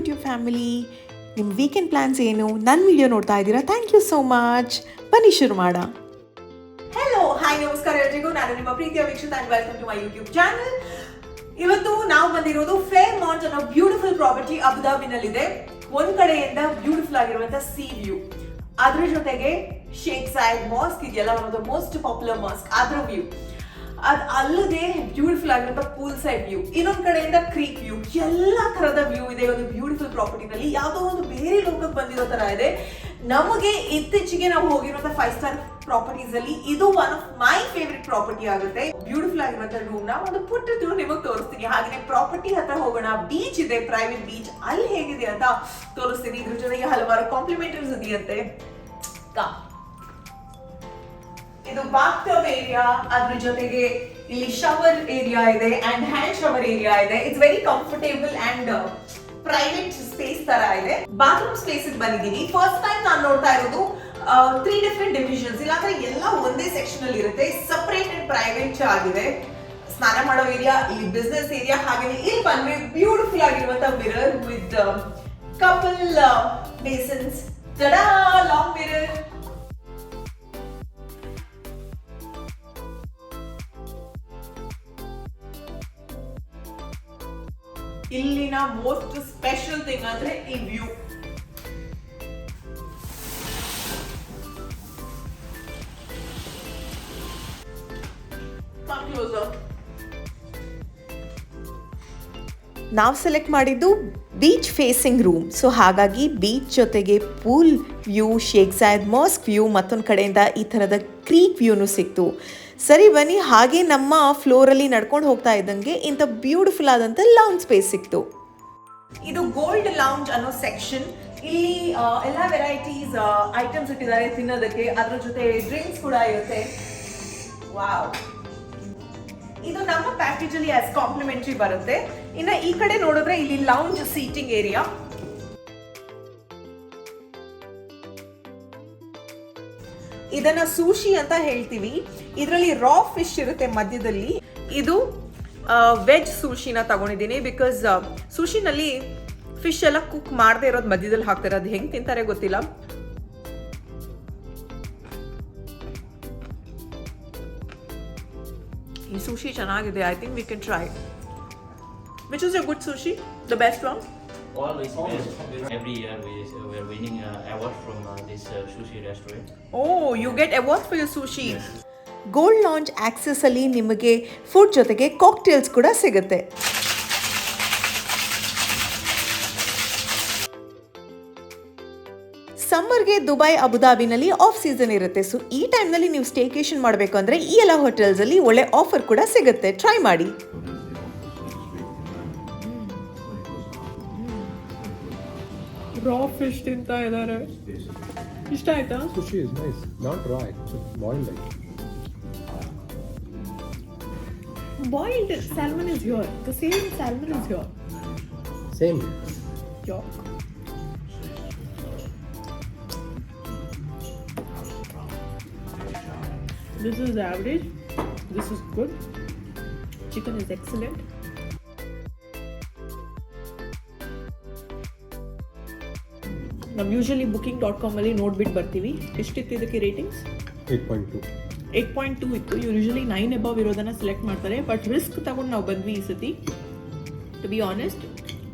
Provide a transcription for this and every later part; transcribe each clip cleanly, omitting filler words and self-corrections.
YouTube family. ನಿಮ್ಮ weekend plans ಏನು? ನನ್ನ ವಿಡಿಯೋ ನೋಡ್ತಾ ಇದ್ದೀರಾ, ಥ್ಯಾಂಕ್ ಯು ಸೋ ಮಚ್. ಬನ್ನಿ ಶುರು ಮಾಡ. ಹೆಲೋ, ಹಾಯ್, ನಮಸ್ಕಾರ ಎಲ್ರಿಗೂ. ನಾನು ನಿಮ್ಮ ಪ್ರೀತಿಯ Vikshita and welcome to my YouTube channel. ಇವತ್ತು ನಾವು ಬಂದಿರೋದು ಫೇರ್ ಮಾಂಟ್ ಅನ್ನೋ ಬ್ಯೂಟಿಫುಲ್ ಪ್ರಾಪರ್ಟಿ ಅಬುಧಾಬಿನಲ್ಲಿದೆ. ಒಂದ್ ಕಡೆಯಿಂದ ಬ್ಯೂಟಿಫುಲ್ ಆಗಿರುವಂತಹ ಸಿ ವ್ಯೂ, ಅದ್ರ ಜೊತೆಗೆ ಶೇಖ್ ಸಾಯದ್ ಮಾಸ್ಕ್ ಇದೆಯಲ್ಲ, one of the most popular mosque, ಅದ್ರ ವ್ಯೂ. ಅದ್ ಅಲ್ಲದೆ ಬ್ಯೂಟಿಫುಲ್ ಆಗಿರುವಂತಹ ಪೂಲ್ ಸೈಡ್ ವ್ಯೂ, ಇನ್ನೊಂದ್ ಕಡೆಯಿಂದ ಕ್ರೀಕ್ ವ್ಯೂ, ಎಲ್ಲಾ ತರದ ವ್ಯೂ ಇದೆ ಒಂದು ಬ್ಯೂಟಿಫುಲ್ ಪ್ರಾಪರ್ಟಿನಲ್ಲಿ. ಯಾವ್ದೋ ಒಂದು ಬೇರೆ ಲೋಕಕ್ಕೆ ಬಂದಿರೋ ತರ ಇದೆ. ನಮಗೆ ಇತ್ತೀಚೆಗೆ ನಾವು ಹೋಗಿರುವಂತಹ 5 ಸ್ಟಾರ್ ಪ್ರಾಪರ್ಟೀಸ್ ಅಲ್ಲಿ ಇದು one of my favourite property ಆಗುತ್ತೆ. ಬ್ಯೂಟಿಫುಲ್ ಆಗಿರುವಂತಹ ರೂಮ್ ನ ಒಂದು ಪುಟ್ಟ ನಿಮಗೆ ತೋರಿಸ್ತೀನಿ. ಹಾಗೆ ಪ್ರಾಪರ್ಟಿ ಹತ್ರ ಹೋಗೋಣ. ಬೀಚ್ ಇದೆ, ಪ್ರೈವೇಟ್ ಬೀಚ್, ಅಲ್ಲಿ ಹೇಗಿದೆ ಅಂತ ತೋರಿಸ್ತೀನಿ. ಇದ್ರ ಜೊತೆಗೆ ಹಲವಾರು ಕಾಂಪ್ಲಿಮೆಂಟರೀಸ್ ಇದೆಯಂತೆ. ಇದು ಬಾತ್ ಟಬ್ ಏರಿಯಾ, ಅದ್ರ ಜೊತೆಗೆ ಇಲ್ಲಿ ಶವರ್ ಏರಿಯಾ ಇದೆ ಅಂಡ್ ಹ್ಯಾಂಡ್ ಶವರ್ ಏರಿಯಾ ಇದೆ. It's very comfortable and private space ತರ ಇದೆ. ಬಾತ್ರೂಮ್ ಸ್ಪೇಸ್ ಬಂದಿದ್ದೀನಿ. ಫಸ್ಟ್ ಟೈಮ್ ನಾನು ನೋಡ್ತಾ ಇರೋದು 3 ಡಿಫರೆಂಟ್ ಡಿವಿಷನ್ಸ್. ಇಲ್ಲಾಂದ್ರೆ ಎಲ್ಲ ಒಂದೇ ಸೆಕ್ಷನ್ ಅಲ್ಲಿ ಇರುತ್ತೆ. ಸಪರೇಟ್ ಅಂಡ್ ಪ್ರೈವೇಟ್ ಆಗಿದೆ. ಸ್ನಾನ ಮಾಡೋ ಏರಿಯಾ, ಇಲ್ಲಿ ಬಿಸ್ನೆಸ್ ಏರಿಯಾ, ಹಾಗೆ ಇಲ್ಲಿ ಬಂದ್ರೆ ಬ್ಯೂಟಿಫುಲ್ ಆಗಿರುವಂತ mirror with couple basins. Tada, long mirror. ಇಲ್ಲಿನ ಮೋಸ್ಟ್ ಸ್ಪೆಷಲ್ ಥಿಂಗ್ ಅಂದ್ರೆ ಈ ವ್ಯೂ. ನಾವು ಸೆಲೆಕ್ಟ್ ಮಾಡಿದ್ದು ಬೀಚ್ ಫೇಸಿಂಗ್ ರೂಮ್. ಸೊ ಹಾಗಾಗಿ ಬೀಚ್ ಜೊತೆಗೆ pool view, Sheikh Zayed mosque view, ಮತ್ತೊಂದು ಕಡೆಯಿಂದ ಈ ಥರದ ಕ್ರೀಕ್ ವ್ಯೂನು ಸಿಕ್ತು. ಸರಿ ಬನ್ನಿ, ಹಾಗೆ ನಮ್ಮ ಫ್ಲೋರಲ್ಲಿ ನಡ್ಕೊಂಡು ಹೋಗ್ತಾ ಇದ್ದಂಗೆ ಇಂಥ ಬ್ಯೂಟಿಫುಲ್ ಆದಂಥ ಲೌಂಜ್ ಸ್ಪೇಸ್ ಸಿಕ್ತು. ಇದು ಗೋಲ್ಡ್ ಲೌಂಜ್ ಅನ್ನೋ ಸೆಕ್ಷನ್. ಇಲ್ಲಿ ಎಲ್ಲಾ ವೆರೈಟೀಸ್ ಐಟಮ್ಸ್ ಇಟ್ಟಿದ್ದಾರೆ ತಿನ್ನೋದಕ್ಕೆ. ಅದ್ರ ಜೊತೆ ಡ್ರಿಂಕ್ಸ್ ಕೂಡ ಇರುತ್ತೆ. ವಾವ್, ಇದು ನಮ್ಮ ಪ್ಯಾಕೇಜ್ ಅಲ್ಲಿ ಆಸ್ ಕಾಂಪ್ಲಿಮೆಂಟರಿ ಬರುತ್ತೆ. ಇನ್ನು ಈ ಕಡೆ ನೋಡಿದ್ರೆ ಇಲ್ಲಿ ಲೌಂಜ್ ಸೀಟಿಂಗ್ ಏರಿಯಾ. ಇದನ್ನ ಸೂಶಿ ಅಂತ ಹೇಳ್ತೀವಿ. ಇದರಲ್ಲಿ ರಾ ಫಿಶ್ ಇರುತ್ತೆ ಮಧ್ಯದಲ್ಲಿ. ಇದು ವೆಜ್ ಸೂಶಿನ ತಗೊಂಡಿದ್ದೀನಿ. ಬಿಕಾಸ್ ಸೂಶಿನಲ್ಲಿ ಫಿಶ್ ಎಲ್ಲ ಕುಕ್ ಮಾಡದೇ ಇರೋದು ಮಧ್ಯದಲ್ಲಿ ಹಾಕ್ತಾರೆ. ಅದು ಹೆಂಗೆ ತಿಂತಾರೆ ಗೊತ್ತಿಲ್ಲ. ಈ ಸುಶಿ ಚೆನ್ನಾಗಿದೆ. I think we can try. Which is a good sushi? The best one? Always best. Every year we're winning award from this sushi restaurant. Oh, you get award for your sushi. Yes. Gold lounge access ಅಲ್ಲಿ ನಿಮಗೆ food ಜೊತೆಗೆ cocktails ಕೂಡ ಸಿಗುತ್ತೆ. ಸಮ್ಮರ್ಗೆ Dubai, ಅಬುಧಾಬಿನಲ್ಲಿ of season ಇರುತ್ತೆ. So ಈ ಟೈಮ್ನಲ್ಲಿ ನೀವು ಸ್ಟೇಕೇಶನ್ ಮಾಡಬೇಕು ಅಂದರೆ ಈ ಎಲ್ಲ ಹೋಟೆಲ್ಸಲ್ಲಿ ಒಳ್ಳೆ ಆಫರ್ ಕೂಡ ಸಿಗುತ್ತೆ. ಟ್ರೈ ಮಾಡಿ. ರಾ ಫಿಶ್ ತಿಂತಾ ಇದ್ದಾರೆ. ಇಷ್ಟ ಆಯ್ತಾ? Sushi is nice, not raw, it's boiled like. Boiled salmon is here. The same salmon is here. Same. Yeah. This is average. This is good. Chicken is excellent. ನಾವು usually booking.com ಅಲ್ಲಿ ನೋಡ್ಬಿಟ್ಟು ಬರ್ತೀವಿ. ಎಷ್ಟಿತ್ತು ಇದಕ್ಕೆ ರೇಟಿಂಗ್ಸ್? 8.2. 8.2 ಇತ್ತು. Usually 9 above ಇರೋದನ್ನ select ಮಾಡ್ತಾರೆ. But risk ತಗೊಂಡು ನಾವು ಬಂದ್ವಿ ಈ ಸತಿ. To be honest,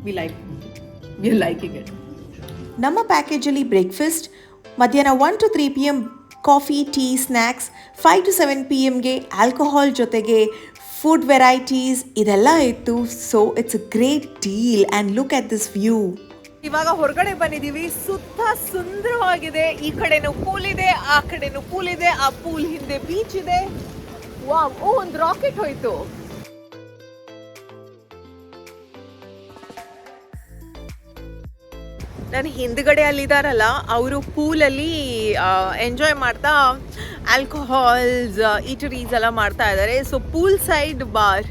we are liking it. ನಮ್ಮ ಪ್ಯಾಕೇಜಲ್ಲಿ ಬ್ರೇಕ್ಫಾಸ್ಟ್, ಮಧ್ಯಾಹ್ನ 1 to 3 PM coffee, tea, snacks, 5 to 7 PMಗೆ ಆಲ್ಕೋಹಾಲ್ ಜೊತೆಗೆ ಫುಡ್ ವೆರೈಟೀಸ್ ಇದೆಲ್ಲ ಇತ್ತು. So it's a great deal and look at this view. ಇವಾಗ ಹೊರಗಡೆ ಬಂದಿದ್ದೀವಿ. ಸುತ್ತ ಸುಂದರವಾಗಿದೆ. ಈ ಕಡೆನೂ ಪೂಲ್ ಇದೆ, ಆ ಕಡೆನೂ ಪೂಲ್ ಇದೆ. ಆ ಪೂಲ್ ಹಿಂದೆ ಬೀಚ್ ಇದೆ. ವಾವ್, ಓ, ಒಂದು ರಾಕೆಟ್ ಹೋಯ್ತು. ನನ್ನ ಹಿಂದ್ಗಡೆ ಅಲ್ಲಿದಾರಲ್ಲ, ಅವರು ಪೂಲಲ್ಲಿ ಎಂಜಾಯ್ ಮಾಡ್ತಾ ಆಲ್ಕೋಹಾಲ್ಸ್, ಈಟರೀಸ್ ಎಲ್ಲ ಮಾಡ್ತಾ ಇದ್ದಾರೆ. ಸೊ ಪೂಲ್ ಸೈಡ್ ಬಾರ್,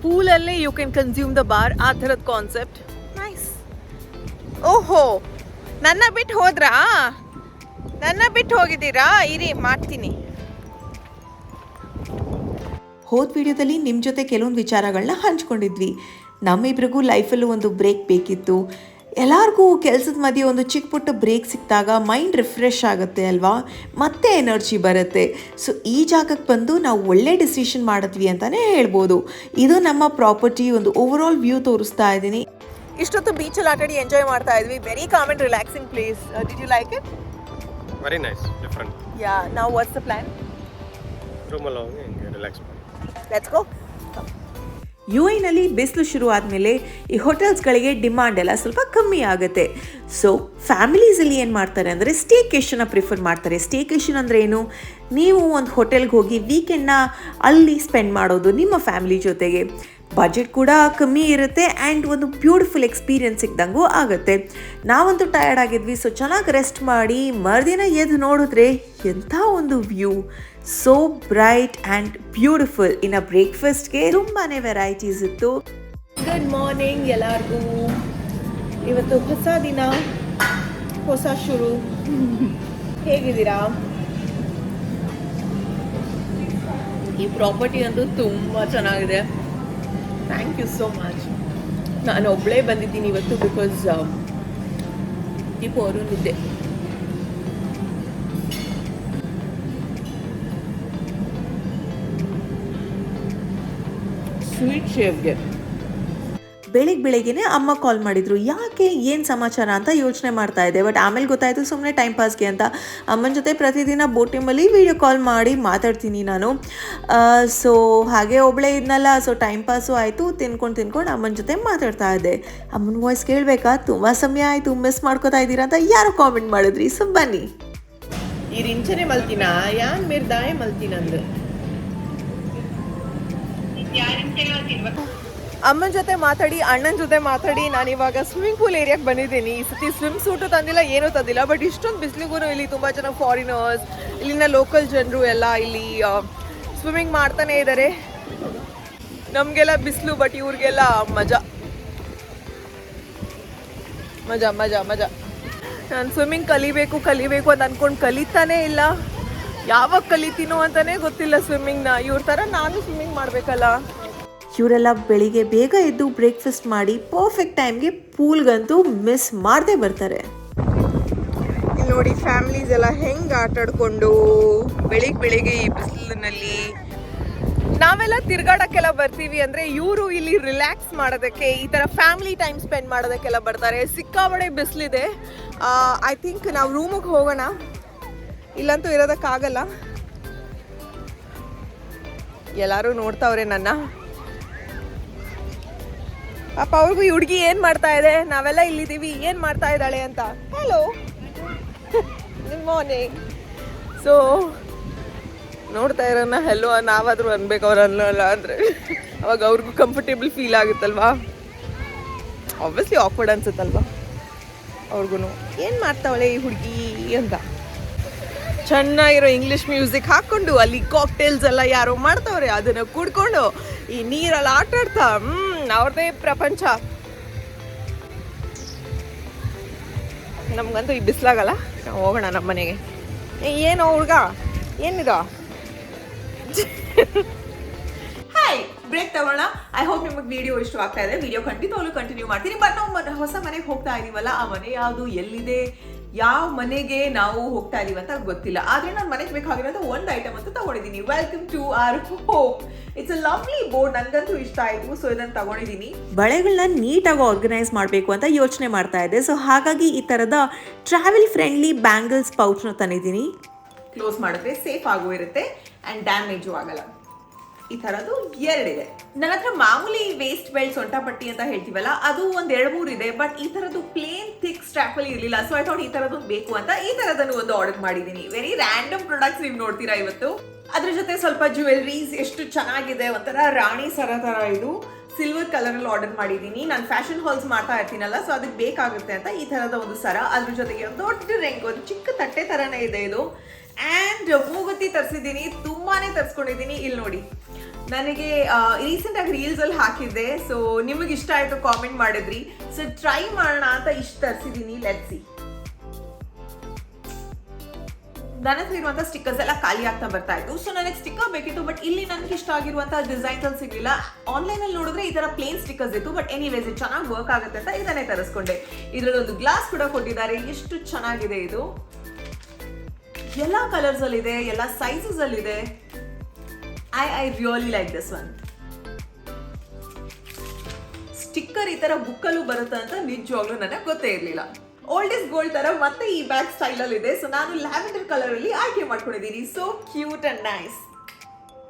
ಪೂಲಲ್ಲೇ you can consume the bar, ಆ ಥರದ ಕಾನ್ಸೆಪ್ಟ್. ನೈಸ್. ಓಹೋ, ನನ್ನ ಬಿಟ್ಟು ಹೋದ್ರಾ? ನನ್ನ ಬಿಟ್ಟು ಹೋಗಿದ್ದೀರಾ? ಇರಿ, ಮಾಡ್ತೀನಿ. ಹೋದ ವಿಡಿಯೋದಲ್ಲಿ ನಿಮ್ಮ ಜೊತೆ ಕೆಲವೊಂದು ವಿಚಾರಗಳನ್ನ ಹಂಚ್ಕೊಂಡಿದ್ವಿ. ನಮ್ಮಿಬ್ರಿಗೂ ಲೈಫಲ್ಲೂ ಒಂದು ಬ್ರೇಕ್ ಬೇಕಿತ್ತು. ಎಲ್ಲರಿಗೂ ಕೆಲಸದ ಮಧ್ಯೆ ಒಂದು ಚಿಕ್ಕ ಪುಟ್ಟ ಬ್ರೇಕ್ ಸಿಕ್ಕಿದಾಗ ಮೈಂಡ್ ರಿಫ್ರೆಶ್ ಆಗುತ್ತೆ ಅಲ್ವಾ, ಮತ್ತೆ ಎನರ್ಜಿ ಬರುತ್ತೆ. ಸೊ ಈ ಜಾಗಕ್ಕೆ ಬಂದು ನಾವು ಒಳ್ಳೆ ಡಿಸಿಷನ್ ಮಾಡಿದ್ವಿ ಅಂತಲೇ ಹೇಳ್ಬೋದು. ಇದು ನಮ್ಮ ಪ್ರಾಪರ್ಟಿ ಒಂದು ಓವರ್ ಆಲ್ ವ್ಯೂ ತೋರಿಸ್ತಾ ಇದ್ದೀನಿ. ಇಷ್ಟೊತ್ತು ಬೀಚಲ್ಲಿ ಆಟಾಡಿ ಎಂಜಾಯ್ ಮಾಡ್ತಾ ಇದ್ವಿ. Very calm and relaxing place. Did you like it? Very nice, different. Yeah, now what's the plan? Room alone and relax. Let's go. UAEನಲ್ಲಿ ಬಿಸಿಲು ಶುರು ಆದಮೇಲೆ ಈ ಹೋಟೆಲ್ಸ್ಗಳಿಗೆ ಡಿಮಾಂಡ್ ಎಲ್ಲ ಸ್ವಲ್ಪ ಕಮ್ಮಿ ಆಗುತ್ತೆ. ಸೊ ಫ್ಯಾಮಿಲೀಸಲ್ಲಿ ಏನು ಮಾಡ್ತಾರೆ ಅಂದರೆ ಸ್ಟೇಕೇಷನ್ನ ಪ್ರಿಫರ್ ಮಾಡ್ತಾರೆ. ಸ್ಟೇಕೇಷನ್ ಅಂದರೆ ಏನು? ನೀವು ಒಂದು ಹೋಟೆಲ್ಗೆ ಹೋಗಿ ವೀಕೆಂಡ್ನ ಅಲ್ಲಿ ಸ್ಪೆಂಡ್ ಮಾಡೋದು ನಿಮ್ಮ ಫ್ಯಾಮಿಲಿ ಜೊತೆಗೆ. ಬಜೆಟ್ ಕೂಡ ಕಮ್ಮಿ ಇರುತ್ತೆ ಆ್ಯಂಡ್ ಒಂದು ಬ್ಯೂಟಿಫುಲ್ ಎಕ್ಸ್ಪೀರಿಯನ್ಸ್ ಸಿಕ್ದಂಗೂ ಆಗುತ್ತೆ. ನಾವಂತೂ ಟಯರ್ಡ್ ಆಗಿದ್ವಿ, ಸೊ ಚೆನ್ನಾಗಿ ರೆಸ್ಟ್ ಮಾಡಿ ಮರುದಿನ ಎದ್ದು ನೋಡಿದ್ರೆ ಎಂಥ ಒಂದು view, so bright and beautiful. ಇನ್ನು ಬ್ರೇಕ್ಫಾಸ್ಟ್ಗೆ ತುಂಬಾ ವೆರೈಟೀಸ್ ಇತ್ತು. ಗುಡ್ ಮಾರ್ನಿಂಗ್ ಎಲ್ಲರಿಗೂ. ಇವತ್ತು ಹೊಸ ದಿನ, ಹೊಸ ಶುರು. ಹೇಗಿದ್ದೀರಾ? ಈ ಪ್ರಾಪರ್ಟಿ ಅಂತೂ ತುಂಬ ಚೆನ್ನಾಗಿದೆ. Thank you so much. ನಾನು ಒಬ್ಬಳೇ ಬಂದಿದ್ದೀನಿ ಇವತ್ತು ಬಿಕಾಸ್ ದೀಪು ಅವರು ನಿದ್ದೆ. ಸ್ವೀಟ್ ಶೇವ್ಗೆ ಬೆಳಿಗ್ಗೆನೇ ಅಮ್ಮ ಕಾಲ್ ಮಾಡಿದರು. ಯಾಕೆ, ಏನು ಸಮಾಚಾರ ಅಂತ ಯೋಚನೆ ಮಾಡ್ತಾ ಇದ್ದೆ. ಬಟ್ ಆಮೇಲೆ ಗೊತ್ತಾಯಿತು ಸುಮ್ಮನೆ ಟೈಮ್ ಪಾಸ್ಗೆ ಅಂತ. ಅಮ್ಮನ ಜೊತೆ ಪ್ರತಿದಿನ ಬೋಟಿಂಗಲ್ಲಿ ವೀಡಿಯೋ ಕಾಲ್ ಮಾಡಿ ಮಾತಾಡ್ತೀನಿ ನಾನು. ಸೊ ಹಾಗೆ ಒಬ್ಬಳೇ ಇದ್ನಲ್ಲ, ಸೊ ಟೈಮ್ ಪಾಸು ಆಯಿತು. ತಿನ್ಕೊಂಡು ಅಮ್ಮನ ಜೊತೆ ಮಾತಾಡ್ತಾ ಇದ್ದೆ. ಅಮ್ಮನ ವಾಯ್ಸ್ ಕೇಳಬೇಕಾ? ತುಂಬ ಸಮಯ ಆಯಿತು, ಮಿಸ್ ಮಾಡ್ಕೋತಾ ಇದ್ದೀರಾ ಅಂತ ಯಾರೋ ಕಾಮೆಂಟ್ ಮಾಡಿದ್ರಿ. ಸೊ ಬನ್ನಿ. ಈ ರಿಂಚನೆ ಮಲ್ತೀನ ಯಾನ್ ಮೇರ್ ದಾಯ ಮಲ್ತೀನಂದು. ಅಮ್ಮನ ಜೊತೆ ಮಾತಾಡಿ, ಅಣ್ಣನ ಜೊತೆ ಮಾತಾಡಿ ನಾನಿವಾಗ ಸ್ವಿಮ್ಮಿಂಗ್ ಪೂಲ್ ಏರಿಯಾಗೆ ಬಂದಿದ್ದೀನಿ. ಈ ಸತಿ ಸ್ವಿಮ್ ಸೂಟು ತಂದಿಲ್ಲ, ಏನೂ ತಂದಿಲ್ಲ. ಬಟ್ ಇಷ್ಟೊಂದು ಬಿಸಿಲಿಗೂ ಇಲ್ಲಿ ತುಂಬ ಜನ ಫಾರಿನರ್ಸ್, ಇಲ್ಲಿನ ಲೋಕಲ್ ಜನರು ಎಲ್ಲ ಇಲ್ಲಿ ಸ್ವಿಮ್ಮಿಂಗ್ ಮಾಡ್ತಾನೆ ಇದ್ದಾರೆ. ನಮಗೆಲ್ಲ ಬಿಸಿಲು, ಬಟ್ ಇವ್ರಿಗೆಲ್ಲ ಮಜಾ ಮಜಾ ಮಜಾ ಮಜಾ. ನಾನು ಸ್ವಿಮ್ಮಿಂಗ್ ಕಲಿಬೇಕು ಅಂತ ಅಂದ್ಕೊಂಡು ಕಲಿತಾನೇ ಇಲ್ಲ. ಯಾವಾಗ ಕಲಿತೀನೋ ಅಂತಲೇ ಗೊತ್ತಿಲ್ಲ ಸ್ವಿಮ್ಮಿಂಗ್ನ. ಇವ್ರ ಥರ ನಾನು ಸ್ವಿಮ್ಮಿಂಗ್ ಮಾಡಬೇಕಲ್ಲ. ಇವರೆಲ್ಲ ಬೆಳಿಗ್ಗೆ ಬೇಗ ಎದ್ದು ಬ್ರೇಕ್ಫಾಸ್ಟ್ ಮಾಡಿ ಪರ್ಫೆಕ್ಟ್ ಟೈಮ್ಗೆ ಪೂಲ್ಗಂತೂ ಮಿಸ್ ಮಾಡದೆ ಬರ್ತಾರೆ. ಇಲ್ಲಿ ನೋಡಿ ಫ್ಯಾಮಿಲೀಸ್ ಎಲ್ಲ ಹೆಂಗೆ ಆಟಾಡ್ಕೊಂಡು ಬೆಳಿಗ್ಗೆ ಈ ಬಿಸಿಲಿನಲ್ಲಿ. ನಾವೆಲ್ಲ ತಿರ್ಗಾಡಕ್ಕೆಲ್ಲ ಬರ್ತೀವಿ ಅಂದರೆ ಇವರು ಇಲ್ಲಿ ರಿಲ್ಯಾಕ್ಸ್ ಮಾಡೋದಕ್ಕೆ, ಈ ಥರ ಫ್ಯಾಮಿಲಿ ಟೈಮ್ ಸ್ಪೆಂಡ್ ಮಾಡೋದಕ್ಕೆಲ್ಲ ಬರ್ತಾರೆ. ಸಿಕ್ಕಾಬಡೆ ಬಿಸಿಲಿದೆ. ಐ ಥಿಂಕ್ ನಾವು ರೂಮಿಗೆ ಹೋಗೋಣ, ಇಲ್ಲಂತೂ ಇರೋದಕ್ಕಾಗಲ್ಲ. ಎಲ್ಲರೂ ನೋಡ್ತಾವ್ರೆ ನನ್ನ. ಪಾಪ ಅವ್ರಿಗೂ ಈ ಹುಡುಗಿ ಏನು ಮಾಡ್ತಾ ಇದೆ, ನಾವೆಲ್ಲ ಇಲ್ಲಿದ್ದೀವಿ, ಏನು ಮಾಡ್ತಾ ಇದ್ದಾಳೆ ಅಂತ. Hello, good morning. ಸೊ ನೋಡ್ತಾ ಇರೋಣ ಹೆಲೋ ನಾವಾದರೂ ಅನ್ಬೇಕು, ಅವ್ರು ಅನ್ನೋಲ್ಲ ಅಂದರೆ ಅವಾಗ ಅವ್ರಿಗೂ ಕಂಫರ್ಟೇಬಲ್ ಫೀಲ್ ಆಗುತ್ತಲ್ವಾ. ಆಬ್ವಿಯಸ್ಲಿ ಆಕ್ವರ್ಡ್ ಅನ್ಸುತ್ತಲ್ವಾ ಅವ್ರಿಗೂ. ಏನು ಮಾಡ್ತಾವಳೆ ಈ ಹುಡುಗಿ ಅಂತ. ಚೆನ್ನಾಗಿರೋ ಇಂಗ್ಲೀಷ್ ಮ್ಯೂಸಿಕ್ ಹಾಕ್ಕೊಂಡು ಅಲ್ಲಿ ಕಾಕ್ಟೇಲ್ಸ್ ಎಲ್ಲ ಯಾರೋ ಮಾಡ್ತಾವ್ರೆ, ಅದನ್ನು ಕುಡ್ಕೊಂಡು ಈ ನೀರಲ್ಲಿ ಆಟಾಡ್ತಾ ಅವ್ರದ್ದೇ ಪ್ರಪಂಚ. ನಮ್ಗಂತೂ ಈ ಬಿಸಿಲಾಗಲ್ಲ, ನಾವು ಹೋಗೋಣ ನಮ್ಮ ಮನೆಗೆ. ಏನೋ ಹುಡುಗ ಏನಿದ. ಹಾಯ್, ಬ್ರೇಕ್ ತಗೊಳ್ಳೋಣ. ಐ ಹೋಪ್ ನಿಮಗೆ ವಿಡಿಯೋ ಇಷ್ಟ ಆಗ್ತಾ ಇದೆ. ವಿಡಿಯೋ ಖಂಡಿತವಾಗ್ಲೂ ಕಂಟಿನ್ಯೂ ಮಾಡ್ತೀನಿ. ಬಟ್ ನಾವು ಹೊಸ ಮನೆಗೆ ಹೋಗ್ತಾ ಇದೀವಲ್ಲ, ಆ ಮನೆ ಯಾವುದು, ಎಲ್ಲಿದೆ, ಯಾವ ಮನೆಗೆ ನಾವು ಹೋಗ್ತಾ ಇದೀವಿ ಅಂತ ಗೊತ್ತಿಲ್ಲ. ಆದ್ರೆ ನಾನು ಮನೆಗೆ ಬೇಕಾಗಿರೋಂಥ ಒಂದು ಐಟಮ್ ಅಂತ ತಗೊಂಡಿದ್ದೀನಿ. Welcome to our home. It's a lovely board. ನನಗಂತೂ ಇಷ್ಟ ಆಯಿತು, ಸೊ ಇದನ್ನು ತಗೊಂಡಿದ್ದೀನಿ. ಬಳೆಗಳನ್ನ ನೀಟಾಗಿ ಆರ್ಗನೈಸ್ ಮಾಡಬೇಕು ಅಂತ ಯೋಚನೆ ಮಾಡ್ತಾ ಇದ್ದೆ. ಸೊ ಹಾಗಾಗಿ ಈ ಥರದ ಟ್ರಾವೆಲ್ ಫ್ರೆಂಡ್ಲಿ ಬ್ಯಾಂಗಲ್ಸ್ ಪೌಚ್ನ ತಂದಿದ್ದೀನಿ. ಕ್ಲೋಸ್ ಮಾಡಿದ್ರೆ ಸೇಫ್ ಆಗೋ ಇರುತ್ತೆ ಆ್ಯಂಡ್ ಡ್ಯಾಮೇಜು ಆಗಲ್ಲ. ಈ ಥರದ್ದು ಎರಡಿದೆ. ನನ್ನ ಹತ್ರ ಮಾಮೂಲಿ ವೇಸ್ಟ್ ಬೆಲ್ಟ್, ಸೊಂಟ ಪಟ್ಟಿ ಅಂತ ಹೇಳ್ತೀವಲ್ಲ, ಅದು ಒಂದು 2-3 ಇದೆ. ಬಟ್ ಈ ಥರದ್ದು ಪ್ಲೇನ್ ಥಿಕ್ ಸ್ಟ್ರಾಪಲ್ಲಿ ಇರಲಿಲ್ಲ. ಸೊ ಐ ಥಾಟ್ ಈ ಥರದ್ದು ಬೇಕು ಅಂತ ಈ ಥರದನ್ನು ಒಂದು ಆರ್ಡರ್ ಮಾಡಿದ್ದೀನಿ. ವೆರಿ ರ್ಯಾಂಡಮ್ ಪ್ರಾಡಕ್ಟ್ಸ್ ನೀವು ನೋಡ್ತೀರಾ ಇವತ್ತು. ಅದ್ರ ಜೊತೆ ಸ್ವಲ್ಪ ಜ್ಯುವೆಲ್ರೀಸ್ ಎಷ್ಟು ಚೆನ್ನಾಗಿದೆ, ಒಂಥರ ರಾಣಿ ಸರ ಥರ. ಇದು ಸಿಲ್ವರ್ ಕಲರಲ್ಲಿ ಆರ್ಡರ್ ಮಾಡಿದ್ದೀನಿ. ನಾನು ಫ್ಯಾಷನ್ ಹಾಲ್ಸ್ ಮಾಡ್ತಾ ಇರ್ತೀನಲ್ಲ, ಸೊ ಅದಕ್ಕೆ ಬೇಕಾಗುತ್ತೆ ಅಂತ ಈ ಥರದ ಒಂದು ಸರ. ಅದ್ರ ಜೊತೆಗೆ ಒಂದು ದೊಡ್ಡ ರಿಂಗ್, ಒಂದು ಚಿಕ್ಕ ತಟ್ಟೆ ಥರನೇ ಇದೆ ಇದು. ಆ್ಯಂಡ್ ಮೂಗುತಿ ತರಿಸಿದ್ದೀನಿ, ತುಂಬಾ ತರಿಸ್ಕೊಂಡಿದ್ದೀನಿ. ಇಲ್ಲಿ ನೋಡಿ, ನನಗೆ ರೀಸೆಂಟಾಗಿ ರೀಲ್ಸಲ್ಲಿ ಹಾಕಿದ್ದೆ. ಸೊ ನಿಮಗೆ ಇಷ್ಟ ಆಯಿತು, ಕಾಮೆಂಟ್ ಮಾಡಿದ್ರಿ. ಸೊ ಟ್ರೈ ಮಾಡೋಣ ಅಂತ ಇಷ್ಟು ತರಿಸಿದ್ದೀನಿ. Let's see. ನನ್ನ ಹತ್ರ ಇರುವಂಥ ಸ್ಟಿಕ್ಕರ್ಸ್ ಎಲ್ಲ ಖಾಲಿ ಆಗ್ತಾ ಬರ್ತಾ ಇತ್ತು. ಸೊ ನನಗೆ ಸ್ಟಿಕ್ಕರ್ ಬೇಕಿತ್ತು, ಬಟ್ ಇಲ್ಲಿ ನನಗೆ ಇಷ್ಟ ಆಗಿರುವಂಥ ಡಿಸೈನ್ಸ್ ಅಲ್ಲಿ ಸಿಗಲಿಲ್ಲ. ಆನ್ಲೈನಲ್ಲಿ ನೋಡಿದ್ರೆ ಈ ಥರ ಪ್ಲೇನ್ ಸ್ಟಿಕ್ಕರ್ಸ್ ಇತ್ತು, ಬಟ್ ಎನಿವೇಸ್ ಇದು ಚೆನ್ನಾಗಿ ವರ್ಕ್ ಆಗುತ್ತೆ ಅಂತ ಇದನ್ನೇ ತರಿಸ್ಕೊಂಡೆ. ಇದರಲ್ಲಿ ಒಂದು ಗ್ಲಾಸ್ ಕೂಡ ಕೊಟ್ಟಿದ್ದಾರೆ. ಎಷ್ಟು ಚೆನ್ನಾಗಿದೆ ಇದು. ಎಲ್ಲ ಕಲರ್ಸ್ ಅಲ್ಲಿ ಇದೆ, ಎಲ್ಲ ಸೈಜಸ್ ಅಲ್ಲಿ ಇದೆ. I really like this one. Sticker ಈ ತರ ಬುಕ್ಕಲ್ಲೂ ಬರುತ್ತೆ ಅಂತ ನಿಜವಾಗ್ಲೂ ನನಗೆ ಗೊತ್ತೇ ಇರಲಿಲ್ಲ. ಓಲ್ಡ್ ಇಸ್ ಗೋಲ್ಡ್ ತರ ಮತ್ತೆ ಈ ಬ್ಯಾಗ್ ಸ್ಟೈಲ್ ಅಲ್ಲಿ ಇದೆ. ಸೊ ನಾನು ಲ್ಯಾವೆಂಡರ್ ಕಲರ್ ಅಲ್ಲಿ ಆಯ್ಕೆ ಮಾಡ್ಕೊಂಡಿದ್ದೀನಿ. So cute and nice.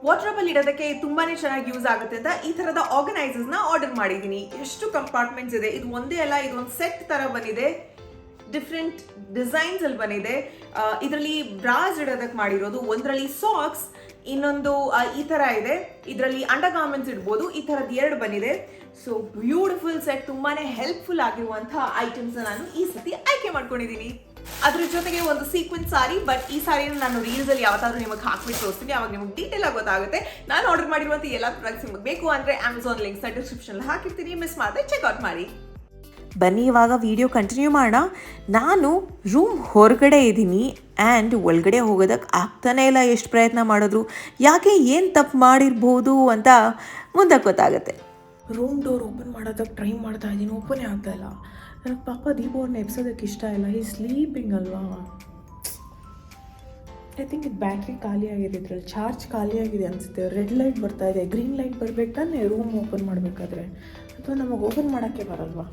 ವಾಟ್ರಪ್ ಅಲ್ಲಿ ಇಡೋದಕ್ಕೆ ತುಂಬಾನೇ ಚೆನ್ನಾಗಿ ಯೂಸ್ ಆಗುತ್ತೆ ಅಂತ ಈ ತರದ ಆರ್ಗನೈಸರ್ಸ್ ನ ಆರ್ಡರ್ ಮಾಡಿದ್ದೀನಿ. ಎಷ್ಟು ಕಂಪಾರ್ಟ್ಮೆಂಟ್ಸ್ ಇದೆ. ಇದು ಒಂದೇ ಅಲ್ಲ, ಇದು ಒಂದು ಸೆಟ್ ತರ ಬಂದಿದೆ. ಡಿಫ್ರೆಂಟ್ ಡಿಸೈನ್ಸ್ ಅಲ್ಲಿ ಬಂದಿದೆ. ಇದರಲ್ಲಿ ಬ್ರಾಸ್ ಇಡೋದಕ್ಕೆ ಮಾಡಿರೋದು, ಒಂದರಲ್ಲಿ ಸಾಕ್ಸ್, ಇನ್ನೊಂದು ಈ ತರ ಇದೆ. ಇದರಲ್ಲಿ ಅಂಡರ್ ಗಾರ್ಮೆಂಟ್ಸ್ ಇಡ್ಬೋದು. ಈ ತರದ್ದು 2 ಬಂದಿದೆ. So beautiful set. ತುಂಬಾನೇ ಹೆಲ್ಪ್ಫುಲ್ ಆಗಿರುವಂತಹ ಐಟಮ್ಸ್ ನಾನು ಈ ಸತಿ ಆಯ್ಕೆ ಮಾಡ್ಕೊಂಡಿದ್ದೀನಿ. ಅದ್ರ ಜೊತೆಗೆ ಒಂದು ಸೀಕ್ವೆನ್ಸ್ ಸಾರಿ, ಬಟ್ ಈ ಸಾರಿನ ನಾನು ರೀಲ್ಸ್ ಅಲ್ಲಿ ಯಾವತ್ತಾದ್ರೂ ನಿಮಗೆ ಹಾಕ್ಬಿಟ್ಟು ತೋರಿಸ್ತೀನಿ, ಅವಾಗ ನಿಮಗೆ ಡೀಟೇಲ್ ಆಗಿ ಗೊತ್ತಾಗುತ್ತೆ. ನಾನು ಆರ್ಡರ್ ಮಾಡಿರುವಂಥ ಎಲ್ಲ ಪ್ರಾಡಕ್ಟ್ಸ್ ನಿಮಗೆ ಬೇಕು ಅಂದ್ರೆ ಅಮೆಝಾನ್ ಲಿಂಕ್ಸ್ ಡಿಸ್ಕ್ರಿಪ್ಷನ್ ಹಾಕಿರ್ತೀನಿ, ಮಿಸ್ ಮಾಡದೆ ಚೆಕ್ಔಟ್ ಮಾಡಿ. ಬನ್ನಿ ಇವಾಗ ವಿಡಿಯೋ ಕಂಟಿನ್ಯೂ ಮಾಡೋಣ. ನಾನು ರೂಮ್ ಹೊರಗಡೆ ಇದ್ದೀನಿ ಆ್ಯಂಡ್ ಒಳಗಡೆ ಹೋಗೋದಕ್ಕೆ ಆಗ್ತಾನೇ ಇಲ್ಲ. ಎಷ್ಟು ಪ್ರಯತ್ನ ಮಾಡಿದ್ರು ಯಾಕೆ, ಏನು ತಪ್ಪು ಮಾಡಿರ್ಬೋದು ಅಂತ ಮುಂದಕ್ಕೆ ಗೊತ್ತಾಗುತ್ತೆ. ರೂಮ್ ಡೋರ್ ಓಪನ್ ಮಾಡೋದಕ್ಕೆ ಟ್ರೈ ಮಾಡ್ತಾ ಇದ್ದೀನಿ, ಓಪನೇ ಆಗ್ತಾ ಇಲ್ಲ. ನನಗೆ ಪಾಪ ದೀಪ ಅವ್ರನ್ನ ಎಬ್ಸೋದಕ್ಕೆ ಇಷ್ಟ ಇಲ್ಲ. ಈ ಸ್ಲೀಪಿಂಗ್ ಅಲ್ವಾ. ಐ ಥಿಂಕ್ ಇದು ಬ್ಯಾಟ್ರಿ ಖಾಲಿ ಆಗಿದೆ, ಇದ್ರಲ್ಲಿ ಚಾರ್ಜ್ ಖಾಲಿ ಆಗಿದೆ ಅನಿಸುತ್ತೆ. ರೆಡ್ ಲೈಟ್ ಬರ್ತಾ ಇದೆ, ಗ್ರೀನ್ ಲೈಟ್ ಬರಬೇಕು ತಾನೇ ರೂಮ್ ಓಪನ್ ಮಾಡಬೇಕಾದ್ರೆ, ಅಥವಾ ನಮಗೆ ಓಪನ್ ಮಾಡೋಕ್ಕೆ ಬರಲ್ವಾ?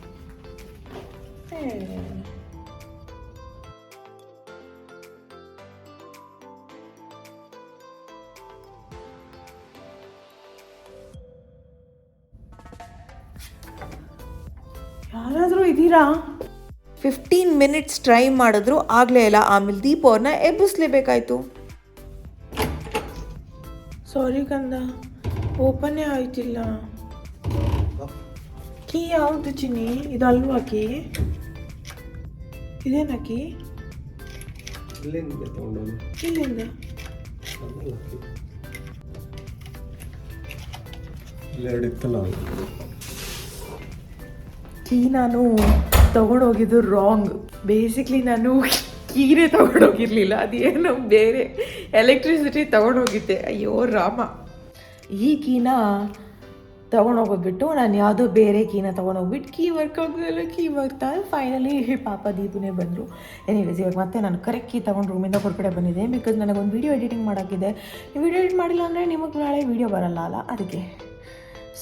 ಯಾರಾದರೂ ಇದ್ದೀರಾ? 15 ಮಿನಿಟ್ಸ್ ಟ್ರೈ ಮಾಡಿದ್ರು ಆಗಲೇ ಇಲ್ಲ. ಆಮೇಲೆ ದೀಪ ಅವ್ರನ್ನ ಎಬ್ಬಿಸ್ಲೇಬೇಕಾಯ್ತು. ಸಾರಿ ಕಂದ, ಓಪನ್ನೇ ಆಯ್ತಿಲ್ಲ. ಕೀ ಯಾವುದು ಚಿನ್ನಿ? ಇದು ಅಲ್ವಾ ಕೀ? ಇದೇನಾ ಕೀ? ಇಲ್ಲಿಂದ ಕೀ ನಾನು ತಗೊಂಡೋಗಿದ್ದು ರಾಂಗ್. ಬೇಸಿಕ್ಲಿ ನಾನು ಕೀನೇ ತಗೊಂಡೋಗಿರ್ಲಿಲ್ಲ, ಅದೇನೋ ಬೇರೆ ಎಲೆಕ್ಟ್ರಿಸಿಟಿ ತಗೊಂಡೋಗಿದ್ದೆ. ಅಯ್ಯೋ ರಾಮ. ಈ ಕೀನ ತೊಗೊಂಡೋಗೋದ್ಬಿಟ್ಟು ನಾನು ಯಾವುದೋ ಬೇರೆ ಕೀನ ತೊಗೊಂಡೋಗ್ಬಿಟ್ಟು ಕೀ ವರ್ಕ್ ಆಗೋದಿಲ್ಲ. ಕೀ ವರ್ಕ್ ಫೈನಲಿ ಪಾಪ ದೀಪನೇ ಬಂದರು. ಎನಿವೇಸ್ ಇವಾಗ ಮತ್ತೆ ನಾನು ಕರೆಕ್ಟ್ ಕೀ ತೊಗೊಂಡು ರೂಮಿಂದ ಹೊರಗಡೆ ಬಂದಿದ್ದೆ. ಬಿಕಾಸ್ ನನಗೊಂದು ವೀಡಿಯೋ ಎಡಿಟಿಂಗ್ ಮಾಡೋಕ್ಕಿದೆ. ವೀಡಿಯೋ ಎಡಿಟ್ ಮಾಡಿಲ್ಲ ಅಂದರೆ ನಿಮಗೆ ನಾಳೆ ವೀಡಿಯೋ ಬರಲ್ಲ ಅಲ್ಲ, ಅದಕ್ಕೆ.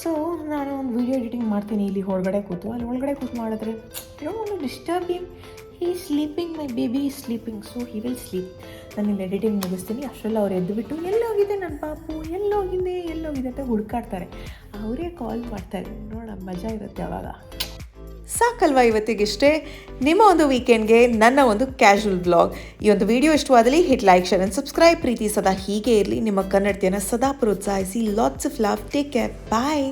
ಸೊ ನಾನು ಒಂದು ವೀಡಿಯೋ ಎಡಿಟಿಂಗ್ ಮಾಡ್ತೀನಿ ಇಲ್ಲಿ ಹೊರಗಡೆ ಕೂತು. ಅಲ್ಲಿ ಒಳಗಡೆ ಕೂತು ಮಾಡಿದ್ರೆ I don't want to disturb him. He is sleeping, my baby is sleeping, so he will sleep. ನಾನು ಇಲ್ಲಿ ಎಡಿಟಿಂಗ್ ಮುಗಿಸ್ತೀನಿ. ಅಷ್ಟೆಲ್ಲ ಅವ್ರು ಎದ್ದುಬಿಟ್ಟು ಎಲ್ಲೋಗಿದೆ ನನ್ನ ಪಾಪು, ಎಲ್ಲೋಗಿದೆ ಅಂತ ಹುಡುಕಾಡ್ತಾರೆ. ಅವರೇ ಕಾಲ್ ಮಾಡ್ತಾರೆ. ನೋಡ ಮಜಾ ಇರುತ್ತೆ ಅವಾಗ. ಸಾಕಲ್ವಾ ಇವತ್ತಿಗಿಷ್ಟೇ ನಿಮ್ಮ ಒಂದು ವೀಕೆಂಡ್ಗೆ ನನ್ನ ಒಂದು ಕ್ಯಾಶುವಲ್ ಬ್ಲಾಗ್. ಈ ಒಂದು ವಿಡಿಯೋ ಇಷ್ಟವಾದಲ್ಲಿ hit like, share and subscribe. ಪ್ರೀತಿ ಸದಾ ಹೀಗೆ ಇರಲಿ. ನಿಮ್ಮ ಕನ್ನಡತಿಯನ್ನು ಸದಾ ಪ್ರೋತ್ಸಾಹಿಸಿ. Lots of love. Take care. Bye.